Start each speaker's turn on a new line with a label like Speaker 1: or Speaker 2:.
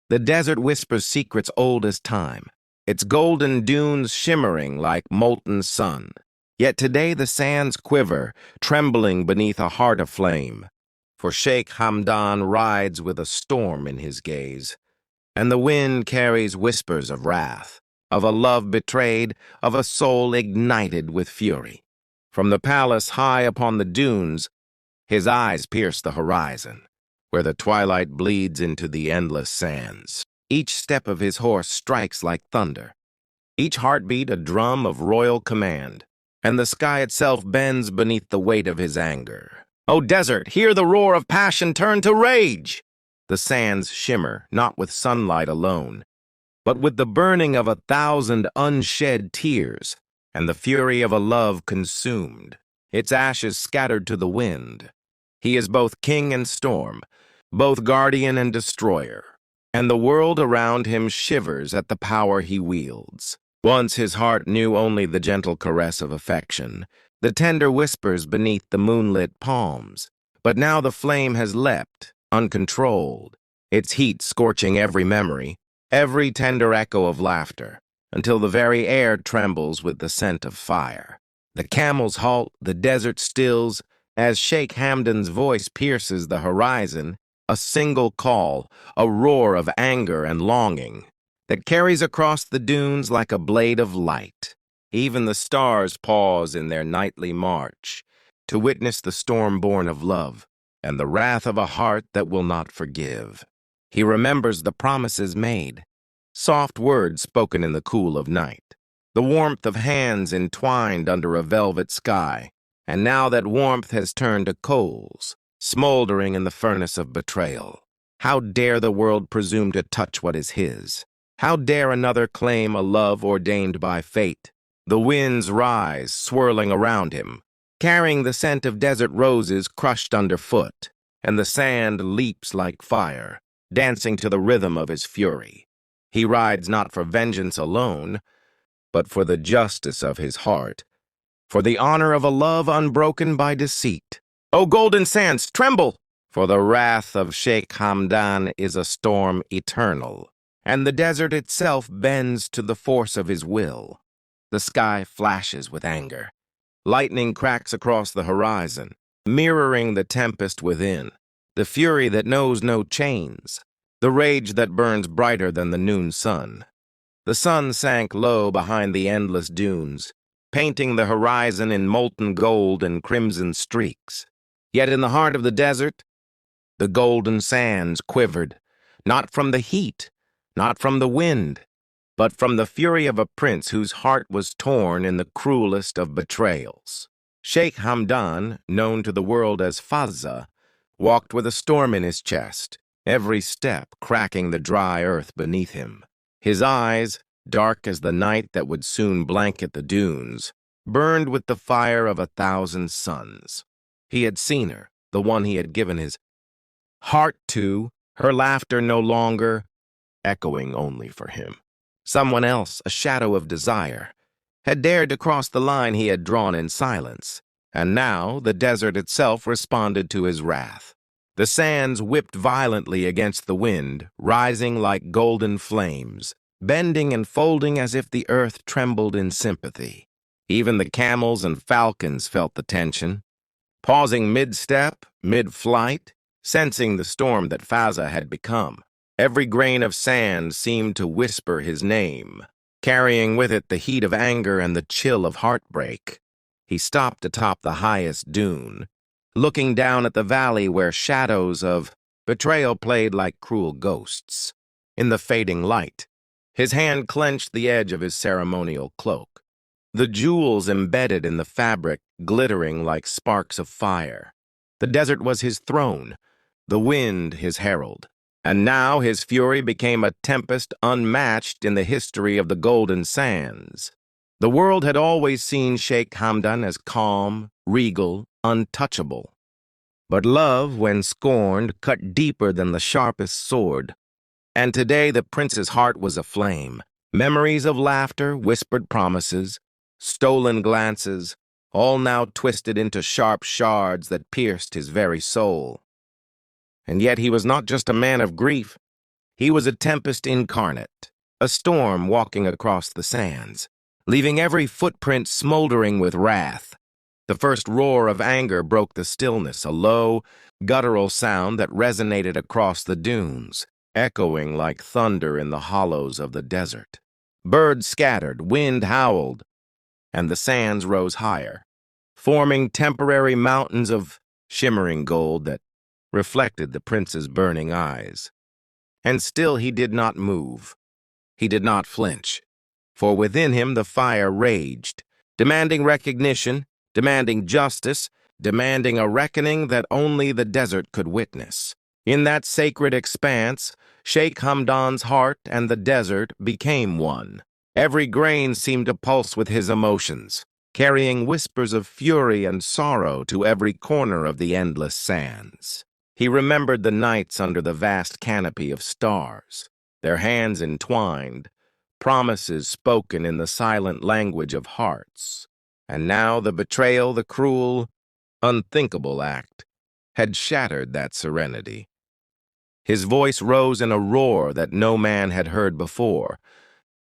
Speaker 1: The desert whispers secrets old as time, its golden dunes shimmering like molten sun. Yet today the sands quiver, trembling beneath a heart aflame. For Sheikh Hamdan rides with a storm in his gaze, and the wind carries whispers of wrath, of a love betrayed, of a soul ignited with fury. From the palace high upon the dunes, his eyes pierce the horizon, where the twilight bleeds into the endless sands. Each step of his horse strikes like thunder, each heartbeat a drum of royal command, and the sky itself bends beneath the weight of his anger. O desert, hear the roar of passion turn to rage! The sands shimmer, not with sunlight alone, but with the burning of 1,000 unshed tears, and the fury of a love consumed, its ashes scattered to the wind. He is both king and storm, both guardian and destroyer, and the world around him shivers at the power he wields. Once his heart knew only the gentle caress of affection, the tender whispers beneath the moonlit palms. But now the flame has leapt, uncontrolled, its heat scorching every memory, every tender echo of laughter, until the very air trembles with the scent of fire. The camels halt, the desert stills, as Sheikh Hamdan's voice pierces the horizon, a single call, a roar of anger and longing, that carries across the dunes like a blade of light. Even the stars pause in their nightly march to witness the storm born of love and the wrath of a heart that will not forgive. He remembers the promises made, soft words spoken in the cool of night, the warmth of hands entwined under a velvet sky, and now that warmth has turned to coals, smoldering in the furnace of betrayal. How dare the world presume to touch what is his? How dare another claim a love ordained by fate? The winds rise, swirling around him, carrying the scent of desert roses crushed underfoot, and the sand leaps like fire, dancing to the rhythm of his fury. He rides not for vengeance alone, but for the justice of his heart, for the honor of a love unbroken by deceit. O golden sands, tremble! For the wrath of Sheikh Hamdan is a storm eternal, and the desert itself bends to the force of his will. The sky flashes with anger. Lightning cracks across the horizon, mirroring the tempest within, the fury that knows no chains, the rage that burns brighter than the noon sun. The sun sank low behind the endless dunes, painting the horizon in molten gold and crimson streaks. Yet in the heart of the desert, the golden sands quivered, not from the heat, not from the wind, but from the fury of a prince whose heart was torn in the cruelest of betrayals. Sheikh Hamdan, known to the world as Fazza, walked with a storm in his chest, every step cracking the dry earth beneath him. His eyes, dark as the night that would soon blanket the dunes, burned with the fire of 1,000 suns. He had seen her, the one he had given his heart to, her laughter no longer echoing only for him. Someone else, a shadow of desire, had dared to cross the line he had drawn in silence, and now the desert itself responded to his wrath. The sands whipped violently against the wind, rising like golden flames, bending and folding as if the earth trembled in sympathy. Even the camels and falcons felt the tension, pausing mid-step, mid-flight, sensing the storm that Fazza had become. Every grain of sand seemed to whisper his name, carrying with it the heat of anger and the chill of heartbreak. He stopped atop the highest dune, looking down at the valley where shadows of betrayal played like cruel ghosts. In the fading light, his hand clenched the edge of his ceremonial cloak, the jewels embedded in the fabric glittering like sparks of fire. The desert was his throne, the wind his herald. And now his fury became a tempest unmatched in the history of the golden sands. The world had always seen Sheikh Hamdan as calm, regal, untouchable. But love, when scorned, cut deeper than the sharpest sword. And today the prince's heart was aflame. Memories of laughter, whispered promises, stolen glances, all now twisted into sharp shards that pierced his very soul. And yet he was not just a man of grief. He was a tempest incarnate, a storm walking across the sands, leaving every footprint smoldering with wrath. The first roar of anger broke the stillness, a low, guttural sound that resonated across the dunes, echoing like thunder in the hollows of the desert. Birds scattered, wind howled, and the sands rose higher, forming temporary mountains of shimmering gold that reflected the prince's burning eyes. And still he did not move. He did not flinch, for within him the fire raged, demanding recognition, demanding justice, demanding a reckoning that only the desert could witness. In that sacred expanse, Sheikh Hamdan's heart and the desert became one. Every grain seemed to pulse with his emotions, carrying whispers of fury and sorrow to every corner of the endless sands. He remembered the nights under the vast canopy of stars, their hands entwined, promises spoken in the silent language of hearts. And now the betrayal, the cruel, unthinkable act, had shattered that serenity. His voice rose in a roar that no man had heard before,